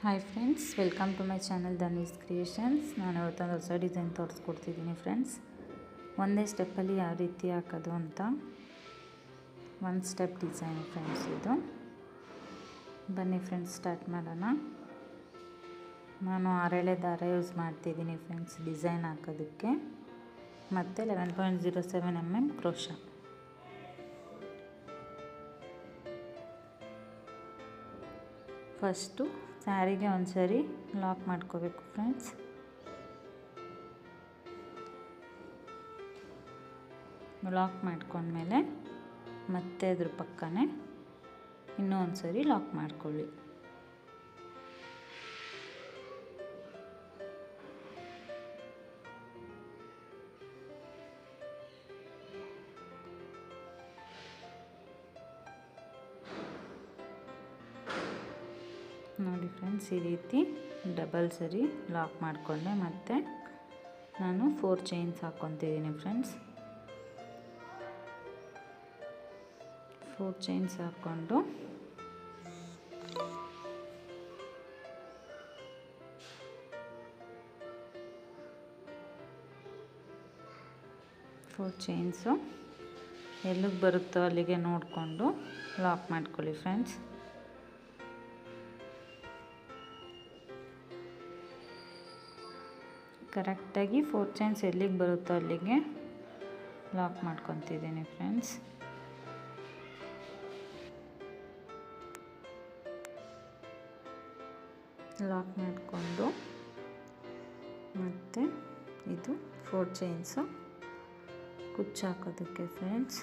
Hi friends, welcome to my channel Dhanvi's creations. ನಾನು ಇವತ್ತೊಂದು ಹೊಸ ಡಿಸೈನ್ ತೋರಿಸ್ಕೊಡ್ತಿದ್ದೀನಿ ಫ್ರೆಂಡ್ಸ್. ಒಂದೇ ಸ್ಟೆಪ್ಪಲ್ಲಿ ಯಾವ ರೀತಿ ಹಾಕೋದು ಅಂತ ಒನ್ ಸ್ಟೆಪ್ ಡಿಸೈನ್ ಫ್ರೆಂಡ್ಸ್ ಇದು. ಬನ್ನಿ ಫ್ರೆಂಡ್ಸ್ ಸ್ಟಾರ್ಟ್ ಮಾಡೋಣ. ನಾನು 6 ದಾರ ಯೂಸ್ ಮಾಡ್ತಿದ್ದೀನಿ ಫ್ರೆಂಡ್ಸ್ ಡಿಸೈನ್ ಹಾಕೋದಕ್ಕೆ. ಮತ್ತು 11.07 mm ಕ್ರೋಶ. ಫಸ್ಟು ಸ್ಯಾರಿಗೆ ಒಂದು ಸರಿ ಲಾಕ್ ಮಾಡ್ಕೋಬೇಕು ಫ್ರೆಂಡ್ಸ್. ಲಾಕ್ ಮಾಡ್ಕೊಂಡ್ಮೇಲೆ ಮತ್ತೆ ಅದ್ರ ಪಕ್ಕನೇ ಇನ್ನೂ ಒಂದು ಸರಿ ಲಾಕ್ ಮಾಡ್ಕೊಳ್ಳಿ. ನೋಡಿ ಫ್ರೆಂಡ್ಸ್, ಈ ರೀತಿ ಡಬಲ್ ಸರಿ ಲಾಕ್ ಮಾಡಿಕೊಂಡೆ. ಮತ್ತು ನಾನು 4 ಚೈನ್ಸ್ ಹಾಕ್ಕೊತಿದ್ದೀನಿ ಫ್ರೆಂಡ್ಸ್. 4 ಚೈನ್ಸ್ ಹಾಕ್ಕೊಂಡು ಚೈನ್ಸು ಎಲ್ಲಿಗೆ ಬರುತ್ತೋ ಅಲ್ಲಿಗೆ ನೋಡಿಕೊಂಡು ಲಾಕ್ ಮಾಡ್ಕೊಳ್ಳಿ ಫ್ರೆಂಡ್ಸ್. ಕರೆಕ್ಟಾಗಿ 4 ಚೈನ್ಸ್ ಎಲ್ಲಿಗೆ ಬರುತ್ತೋ ಅಲ್ಲಿಗೆ ಲಾಕ್ ಮಾಡ್ಕೊತಿದ್ದೀನಿ ಫ್ರೆಂಡ್ಸ್. ಲಾಕ್ ಮಾಡಿಕೊಂಡು ಮತ್ತು ಇದು 4 ಚೈನ್ಸು ಕುಚ್ಚು ಹಾಕೋದಕ್ಕೆ ಫ್ರೆಂಡ್ಸ್.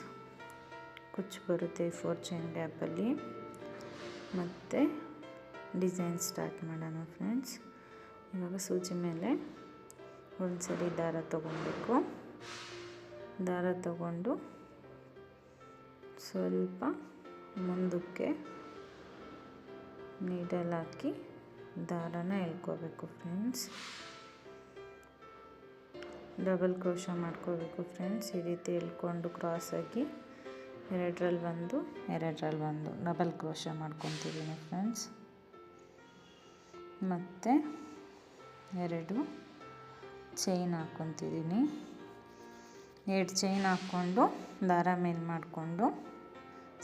ಕುಚ್ಚು ಬರುತ್ತೆ 4 ಚೈನ್ ಗ್ಯಾಪಲ್ಲಿ. ಮತ್ತು ಡಿಸೈನ್ ಸ್ಟಾರ್ಟ್ ಮಾಡೋಣ ಫ್ರೆಂಡ್ಸ್. ಇವಾಗ ಸೂಜಿ ಮೇಲೆ ಒಂದು ಸರಿ ದಾರ ತಗೊಬೇಕು. ದಾರ ತಗೊಂಡು ಸ್ವಲ್ಪ ಮುಂದಕ್ಕೆ ನೀಡಲ್ ಹಾಕಿ ದಾರನ ಎಳ್ಕೋಬೇಕು ಫ್ರೆಂಡ್ಸ್. ಡಬಲ್ ಕ್ರೋಶ ಮಾಡ್ಕೋಬೇಕು ಫ್ರೆಂಡ್ಸ್. ಈ ರೀತಿ ಎಳ್ಕೊಂಡು ಕ್ರಾಸಾಗಿ ಎರಡರಲ್ಲಿ ಒಂದು ಡಬಲ್ ಕ್ರೋಶ ಮಾಡ್ಕೊತಿದ್ದೀನಿ ಫ್ರೆಂಡ್ಸ್. ಮತ್ತು 2 ಚೈನ್ ಹಾಕ್ಕೊತಿದ್ದೀನಿ. 2 ಚೈನ್ ಹಾಕ್ಕೊಂಡು ದಾರ ಮೇಲೆ ಮಾಡಿಕೊಂಡು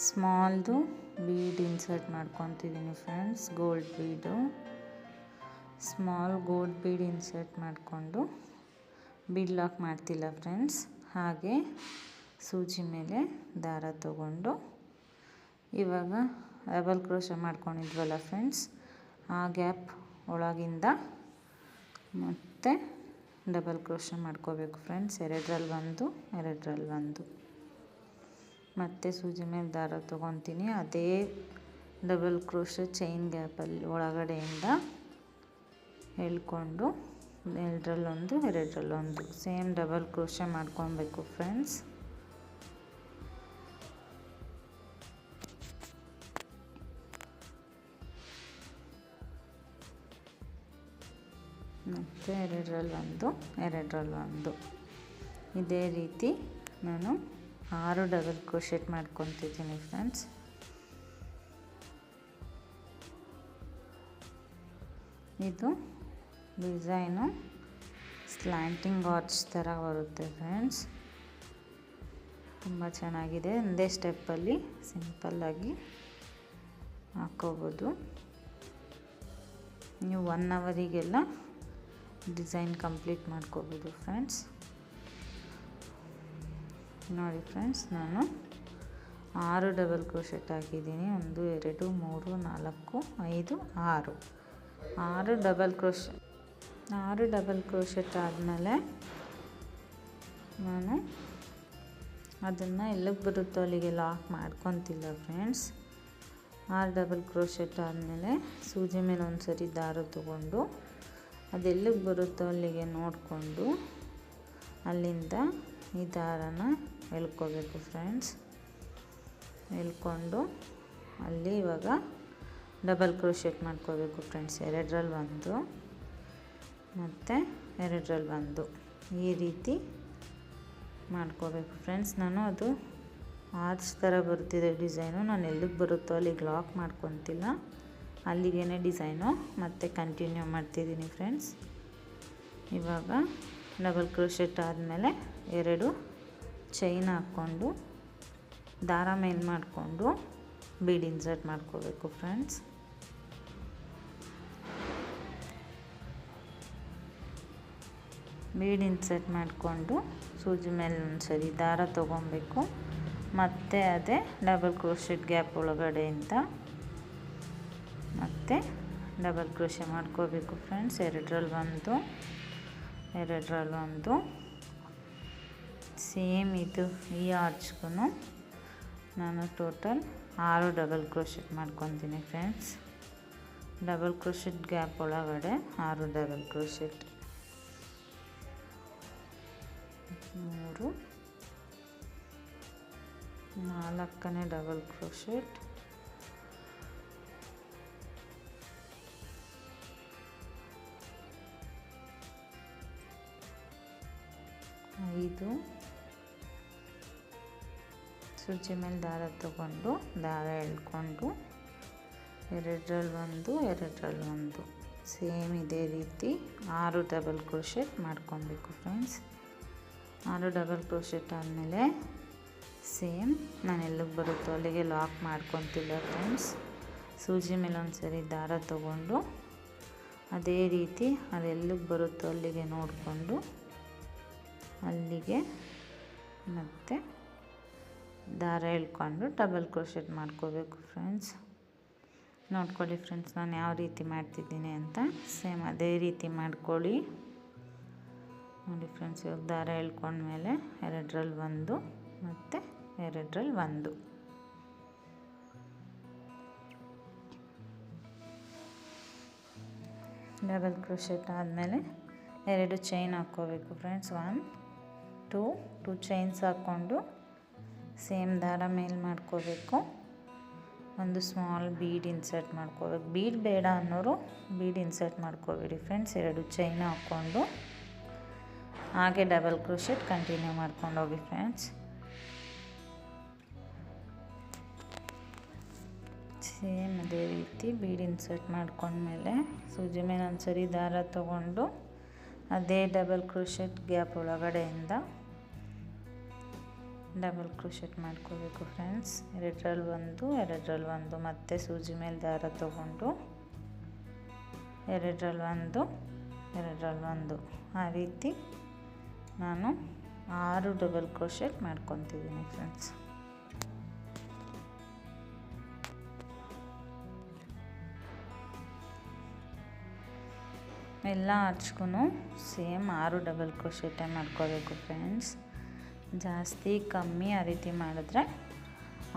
ಸ್ಮಾಲ್ದು ಬೀಡ್ ಇನ್ಸರ್ಟ್ ಮಾಡ್ಕೊತಿದ್ದೀನಿ ಫ್ರೆಂಡ್ಸ್. ಗೋಲ್ಡ್ ಬೀಡು, ಸ್ಮಾಲ್ ಗೋಲ್ಡ್ ಬೀಡ್ ಇನ್ಸರ್ಟ್ ಮಾಡಿಕೊಂಡು ಬೀಡ್ ಲಾಕ್ ಮಾಡ್ತಿಲ್ಲ ಫ್ರೆಂಡ್ಸ್. ಹಾಗೆ ಸೂಜಿ ಮೇಲೆ ದಾರ ತಗೊಂಡು ಇವಾಗ ಡಬಲ್ ಕ್ರೋಶ ಮಾಡ್ಕೊಂಡಿದ್ವಲ್ಲ ಫ್ರೆಂಡ್ಸ್, ಆ ಗ್ಯಾಪ್ ಒಳಗಿಂದ ಮತ್ತೆ ಡಬಲ್ ಕ್ರೋಶ ಮಾಡ್ಕೋಬೇಕು ಫ್ರೆಂಡ್ಸ್. ಎರಡರಲ್ಲಿ ಒಂದು ಮತ್ತೆ ಸೂಜಿ ಮೇಲೆ ದಾರ ತೊಗೊತೀನಿ. ಅದೇ ಡಬಲ್ ಕ್ರೋಶ ಚೈನ್ ಗ್ಯಾಪಲ್ಲಿ ಒಳಗಡೆಯಿಂದ ಎಳ್ಕೊಂಡು ಎರಡರಲ್ಲಿ ಒಂದು ಸೇಮ್ ಡಬಲ್ ಕ್ರೋಶ ಮಾಡ್ಕೊಬೇಕು ಫ್ರೆಂಡ್ಸ್. ಮತ್ತು ಎರಡರಲ್ಲಿ ಒಂದು ಇದೇ ರೀತಿ ನಾನು 6 ಡಬಲ್ ಕ್ರೋಶೆಟ್ ಮಾಡ್ಕೊತಿದ್ದೀನಿ ಫ್ರೆಂಡ್ಸ್. ಇದು ಡಿಸೈನು ಸ್ಲ್ಯಾಂಟಿಂಗ್ ಆರ್ಚ್ ಥರ ಬರುತ್ತೆ ಫ್ರೆಂಡ್ಸ್. ತುಂಬ ಚೆನ್ನಾಗಿದೆ. ಒಂದೇ ಸ್ಟೆಪ್ಪಲ್ಲಿ ಸಿಂಪಲ್ಲಾಗಿ ಹಾಕ್ಕೋಬೋದು. ನೀವು 1 ಅವರಿಗೆಲ್ಲ ಡಿಸೈನ್ ಕಂಪ್ಲೀಟ್ ಮಾಡ್ಕೋಬೋದು ಫ್ರೆಂಡ್ಸ್. ನೋಡಿ ಫ್ರೆಂಡ್ಸ್, ನಾನು 6 ಡಬಲ್ ಕ್ರೋಶೆಟ್ ಹಾಕಿದ್ದೀನಿ. 1 2 3 4 5 6 ಡಬಲ್ ಕ್ರೋಶೆಟ್ ಆದಮೇಲೆ ನಾನು ಅದನ್ನು ಎಲ್ಲಿಗೆ ಬರುತ್ತೋ ಅಲ್ಲಿಗೆ ಲಾಕ್ ಮಾಡ್ಕೊತಿಲ್ಲ ಫ್ರೆಂಡ್ಸ್. 6 ಡಬಲ್ ಕ್ರೋಶೆಟ್ ಆದಮೇಲೆ ಸೂಜಿ ಮೇಲೆ ಒಂದು ಸರಿ ದಾರ ತಗೊಂಡು ಅದೆಲ್ಲಿಗೆ ಬರುತ್ತೋ ಅಲ್ಲಿಗೆ ನೋಡಿಕೊಂಡು ಅಲ್ಲಿಂದ ಈ ದಾರನ ಎಳ್ಕೋಬೇಕು ಫ್ರೆಂಡ್ಸ್. ಎಳ್ಕೊಂಡು ಅಲ್ಲಿ ಇವಾಗ ಡಬಲ್ ಕ್ರೋಶೆಟ್ ಮಾಡ್ಕೋಬೇಕು ಫ್ರೆಂಡ್ಸ್. ಎರಡರಲ್ಲಿ ಒಂದು ಮತ್ತು ಎರಡರಲ್ಲಿ ಒಂದು ಈ ರೀತಿ ಮಾಡ್ಕೋಬೇಕು ಫ್ರೆಂಡ್ಸ್. ನಾನು ಅದು ಆರ್ಚ್ ಥರ ಬರ್ತಿದೆ ಡಿಸೈನು. ನಾನು ಎಲ್ಲಿಗೆ ಬರುತ್ತೋ ಅಲ್ಲಿಗೆ ಲಾಕ್ ಮಾಡ್ಕೊತಿಲ್ಲ. ಅಲ್ಲಿಗೇ ಡಿಸೈನು ಮತ್ತೆ ಕಂಟಿನ್ಯೂ ಮಾಡ್ತಿದ್ದೀನಿ ಫ್ರೆಂಡ್ಸ್. ಇವಾಗ ಡಬಲ್ ಕ್ರೋಶೆಟ್ ಆದಮೇಲೆ 2 ಚೈನ್ ಹಾಕ್ಕೊಂಡು ದಾರ ಮೇಲೆ ಮಾಡಿಕೊಂಡು ಬೀಡ್ ಇನ್ಸರ್ಟ್ ಮಾಡ್ಕೋಬೇಕು ಫ್ರೆಂಡ್ಸ್. ಬೀಡ್ ಇನ್ಸರ್ಟ್ ಮಾಡಿಕೊಂಡು ಸೂಜಿ ಮೇಲೆ ಒಂದು ಸರಿ ದಾರ ತೊಗೊಬೇಕು. ಮತ್ತು ಅದೇ ಡಬಲ್ ಕ್ರೋಶೆಟ್ ಗ್ಯಾಪ್ ಒಳಗಡೆಯಿಂದ ಮತ್ತೆ ಡಬಲ್ ಕ್ರೋಶೆ ಮಾಡ್ಕೋಬೇಕು ಫ್ರೆಂಡ್ಸ್. 2ರಲ್ಲಿ ಒಂದು ಸೇಮ್ ಇದು ಈ ಆರ್ಚ್ಗೂ ನಾನು ಟೋಟಲ್ 6 ಡಬಲ್ ಕ್ರೋಶೆಟ್ ಮಾಡ್ಕೊತೀನಿ ಫ್ರೆಂಡ್ಸ್. ಡಬಲ್ ಕ್ರೋಶೆಟ್ ಗ್ಯಾಪ್ ಒಳಗಡೆ 6 ಡಬಲ್ ಕ್ರೋಶೆಟ್, 3 4ನೇ ಡಬಲ್ ಕ್ರೋಶೆಟ್, 5 ಸೂಜಿ ಮೇಲೆ ದಾರ ತಗೊಂಡು ದಾರ ಎಳ್ಕೊಂಡು 2ರಲ್ಲಿ ಒಂದು ಸೇಮ್ ಇದೇ ರೀತಿ 6 ಡಬಲ್ ಕ್ರೋಶೆಟ್ ಮಾಡ್ಕೊಬೇಕು ಫ್ರೆಂಡ್ಸ್. 6 ಡಬಲ್ ಕ್ರೋಶೆಟ್ ಆದಮೇಲೆ ಸೇಮ್ ನಾನು ಎಲ್ಲಿಗೆ ಬರುತ್ತೋ ಅಲ್ಲಿಗೆ ಲಾಕ್ ಮಾಡ್ಕೊತಿಲ್ಲ ಫ್ರೆಂಡ್ಸ್. ಸೂಜಿ ಮೇಲೆ ಒಂದು ಸರಿ ದಾರ ತಗೊಂಡು ಅದೇ ರೀತಿ ಅದೆಲ್ಲಿಗೆ ಬರುತ್ತೋ ಅಲ್ಲಿಗೆ ನೋಡಿಕೊಂಡು ಅಲ್ಲಿಗೆ ಮತ್ತೆ ದಾರ ಎಳ್ಕೊಂಡು ಡಬಲ್ ಕ್ರೋಶೆಟ್ ಮಾಡ್ಕೋಬೇಕು ಫ್ರೆಂಡ್ಸ್. ನೋಡ್ಕೊಳ್ಳಿ ಫ್ರೆಂಡ್ಸ್ ನಾನು ಯಾವ ರೀತಿ ಮಾಡ್ತಿದ್ದೀನಿ ಅಂತ. ಸೇಮ್ ಅದೇ ರೀತಿ ಮಾಡ್ಕೊಳ್ಳಿ. ನೋಡಿ ಫ್ರೆಂಡ್ಸ್, ಇವಾಗ ದಾರ ಎಳ್ಕೊಂಡ್ಮೇಲೆ 2ರಲ್ಲಿ ಒಂದು ಮತ್ತು 2ರಲ್ಲಿ ಒಂದು. ಡಬಲ್ ಕ್ರೋಶೆಟ್ ಆದಮೇಲೆ 2 ಚೈನ್ ಹಾಕ್ಕೋಬೇಕು ಫ್ರೆಂಡ್ಸ್. 1 2 ಚೈನ್ಸ್ ಹಾಕ್ಕೊಂಡು ಸೇಮ್ ದಾರ ಮೇಲೆ ಮಾಡ್ಕೋಬೇಕು. ಒಂದು ಸ್ಮಾಲ್ ಬೀಡ್ ಇನ್ಸರ್ಟ್ ಮಾಡ್ಕೋಬೇಕು. ಬೀಡ್ ಬೇಡ ಅನ್ನೋರು ಬೀಡ್ ಇನ್ಸರ್ಟ್ ಮಾಡ್ಕೋಬೇಡಿ ಫ್ರೆಂಡ್ಸ್. 2 ಚೈನ್ ಹಾಕ್ಕೊಂಡು ಹಾಗೆ ಡಬಲ್ ಕ್ರೋಶೆಟ್ ಕಂಟಿನ್ಯೂ ಮಾಡ್ಕೊಂಡು ಹೋಗಿ ಫ್ರೆಂಡ್ಸ್. ಸೇಮ್ ಅದೇ ರೀತಿ ಬೀಡ್ ಇನ್ಸರ್ಟ್ ಮಾಡ್ಕೊಂಡ್ಮೇಲೆ ಸೂಜಿ ಮೇಲೆ ಒಂದು ಸರಿ ದಾರ ತಗೊಂಡು ಅದೇ ಡಬಲ್ ಕ್ರೋಶೆಟ್ ಗ್ಯಾಪ್ ಒಳಗಡೆಯಿಂದ ಡಬಲ್ ಕ್ರೋಶೆಟ್ ಮಾಡ್ಕೋಬೇಕು ಫ್ರೆಂಡ್ಸ್. 2ರಲ್ಲಿ ಒಂದು ಮತ್ತೆ ಸೂಜಿ ಮೇಲೆ ದಾರ ತಗೊಂಡು 2ರಲ್ಲಿ ಒಂದು ಆ ರೀತಿ ನಾನು 6 ಡಬಲ್ ಕ್ರೋಶೆಟ್ ಮಾಡ್ಕೊತಿದ್ದೀನಿ ಫ್ರೆಂಡ್ಸ್. ಎಲ್ಲ ಆರ್ಚ್ಗೂ ಸೇಮ್ 6 ಡಬಲ್ ಕ್ರೋಶೆಟೇ ಮಾಡ್ಕೋಬೇಕು ಫ್ರೆಂಡ್ಸ್. ಜಾಸ್ತಿ ಕಮ್ಮಿ ಆ ರೀತಿ ಮಾಡಿದ್ರೆ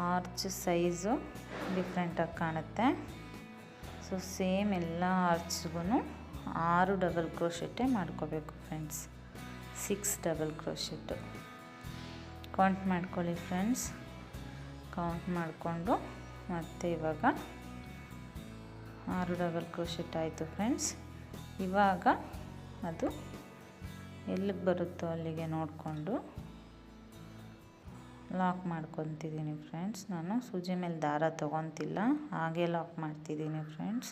ಆರ್ಚ್ ಸೈಜು ಡಿಫ್ರೆಂಟಾಗಿ ಕಾಣುತ್ತೆ. ಸೊ ಸೇಮ್ ಎಲ್ಲ ಆರ್ಚ್ಗೂ 6 ಡಬಲ್ ಕ್ರೋಶೆಟೇ ಮಾಡ್ಕೋಬೇಕು ಫ್ರೆಂಡ್ಸ್. 6 ಡಬಲ್ ಕ್ರೋಶೆಟ್ಟು ಕೌಂಟ್ ಮಾಡ್ಕೊಳ್ಳಿ ಫ್ರೆಂಡ್ಸ್. ಕೌಂಟ್ ಮಾಡಿಕೊಂಡು ಮತ್ತು ಇವಾಗ 6 ಡಬಲ್ ಕ್ರೋಶೆಟ್ ಆಯಿತು ಫ್ರೆಂಡ್ಸ್. ಇವಾಗ ಅದು ಎಲ್ಲಿಗೆ ಬರುತ್ತೋ ಅಲ್ಲಿಗೆ ನೋಡಿಕೊಂಡು ಲಾಕ್ ಮಾಡ್ಕೊತಿದ್ದೀನಿ ಫ್ರೆಂಡ್ಸ್. ನಾನು ಸೂಜಿ ಮೇಲೆ ದಾರ ತೊಗೊತಿಲ್ಲ, ಹಾಗೆ ಲಾಕ್ ಮಾಡ್ತಿದ್ದೀನಿ ಫ್ರೆಂಡ್ಸ್.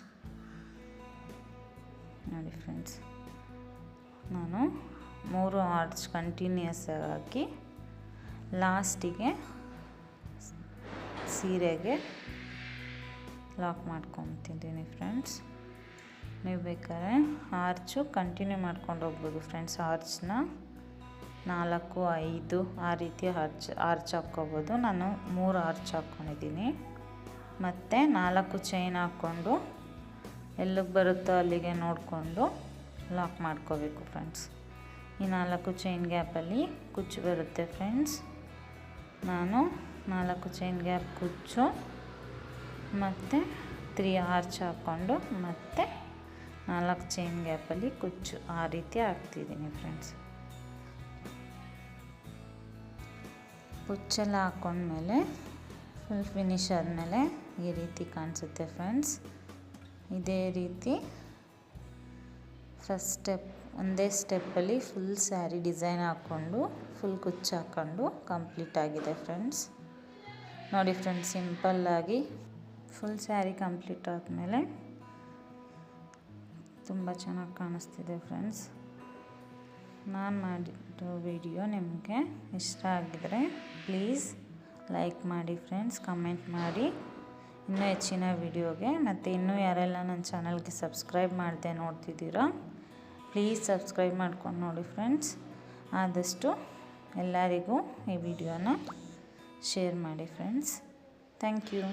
ನೋಡಿ ಫ್ರೆಂಡ್ಸ್, ನಾನು 3 ಆರ್ಚ್ ಕಂಟಿನ್ಯೂಸ್ ಆಗಿ ಲಾಸ್ಟಿಗೆ ಸೀರೆಗೆ ಲಾಕ್ ಮಾಡ್ಕೊತಿದ್ದೀನಿ ಫ್ರೆಂಡ್ಸ್. ನೀವು ಬೇಕಾದ್ರೆ ಆರ್ಚು ಕಂಟಿನ್ಯೂ ಮಾಡ್ಕೊಂಡು ಹೋಗ್ಬೋದು ಫ್ರೆಂಡ್ಸ್. ಆರ್ಚ್ನ 4 5 ಆ ರೀತಿ ಆರ್ಚ್ ಹಾಕ್ಕೋಬೋದು. ನಾನು 3 ಆರ್ಚ್ ಹಾಕ್ಕೊಂಡಿದ್ದೀನಿ. ಮತ್ತು 4 ಚೈನ್ ಹಾಕ್ಕೊಂಡು ಎಲ್ಲಿಗೆ ಬರುತ್ತೋ ಅಲ್ಲಿಗೆ ನೋಡಿಕೊಂಡು ಲಾಕ್ ಮಾಡ್ಕೋಬೇಕು ಫ್ರೆಂಡ್ಸ್. ಈ 4 ಚೈನ್ ಗ್ಯಾಪಲ್ಲಿ ಕುಚ್ಚು ಬರುತ್ತೆ ಫ್ರೆಂಡ್ಸ್. ನಾನು 4 ಚೈನ್ ಗ್ಯಾಪ್ ಕುಚ್ಚು ಮತ್ತು 3 ಆರ್ಚ್ ಹಾಕ್ಕೊಂಡು ಮತ್ತು 4 ಚೈನ್ ಗ್ಯಾಪಲ್ಲಿ ಕುಚ್ಚು ಆ ರೀತಿ ಹಾಕ್ತಿದ್ದೀನಿ ಫ್ರೆಂಡ್ಸ್. ಕುಚ್ಚೆಲ್ಲ ಹಾಕ್ಕೊಂಡ್ಮೇಲೆ ಫುಲ್ ಫಿನಿಶ್ ಆದಮೇಲೆ ಈ ರೀತಿ ಕಾಣಿಸುತ್ತೆ ಫ್ರೆಂಡ್ಸ್. ಇದೇ ರೀತಿ ಫಸ್ಟ್ ಸ್ಟೆಪ್ ಒಂದೇ ಸ್ಟೆಪ್ಪಲ್ಲಿ ಫುಲ್ ಸ್ಯಾರಿ ಡಿಸೈನ್ ಹಾಕ್ಕೊಂಡು ಫುಲ್ ಕುಚ್ಚು ಹಾಕ್ಕೊಂಡು ಕಂಪ್ಲೀಟ್ ಆಗಿದೆ ಫ್ರೆಂಡ್ಸ್. ನೋಡಿ ಫ್ರೆಂಡ್ಸ್, ಸಿಂಪಲ್ಲಾಗಿ ಫುಲ್ ಸ್ಯಾರಿ ಕಂಪ್ಲೀಟ್ ಆದಮೇಲೆ ತುಂಬ ಚೆನ್ನಾಗಿ ಕಾಣಿಸ್ತಿದೆ ಫ್ರೆಂಡ್ಸ್. ನಾನು ಮಾಡಿರೋ ವಿಡಿಯೋ ನಿಮಗೆ ಇಷ್ಟ ಆಗಿದರೆ ಪ್ಲೀಸ್ ಲೈಕ್ ಮಾಡಿ ಫ್ರೆಂಡ್ಸ್, ಕಮೆಂಟ್ ಮಾಡಿ. ಇನ್ನೂ ಹೆಚ್ಚಿನ ವಿಡಿಯೋಗೆ ಮತ್ತು ಇನ್ನೂ ಯಾರೆಲ್ಲ ನನ್ನ ಚಾನಲ್ಗೆ ಸಬ್ಸ್ಕ್ರೈಬ್ ಮಾಡದೆ ನೋಡ್ತಿದ್ದೀರಾ ಪ್ಲೀಸ್ ಸಬ್ಸ್ಕ್ರೈಬ್ ಮಾಡ್ಕೊಂಡು ನೋಡಿ ಫ್ರೆಂಡ್ಸ್. ಆದಷ್ಟು ಎಲ್ಲರಿಗೂ ಈ ವಿಡಿಯೋನ ಶೇರ್ ಮಾಡಿ ಫ್ರೆಂಡ್ಸ್. Thank you.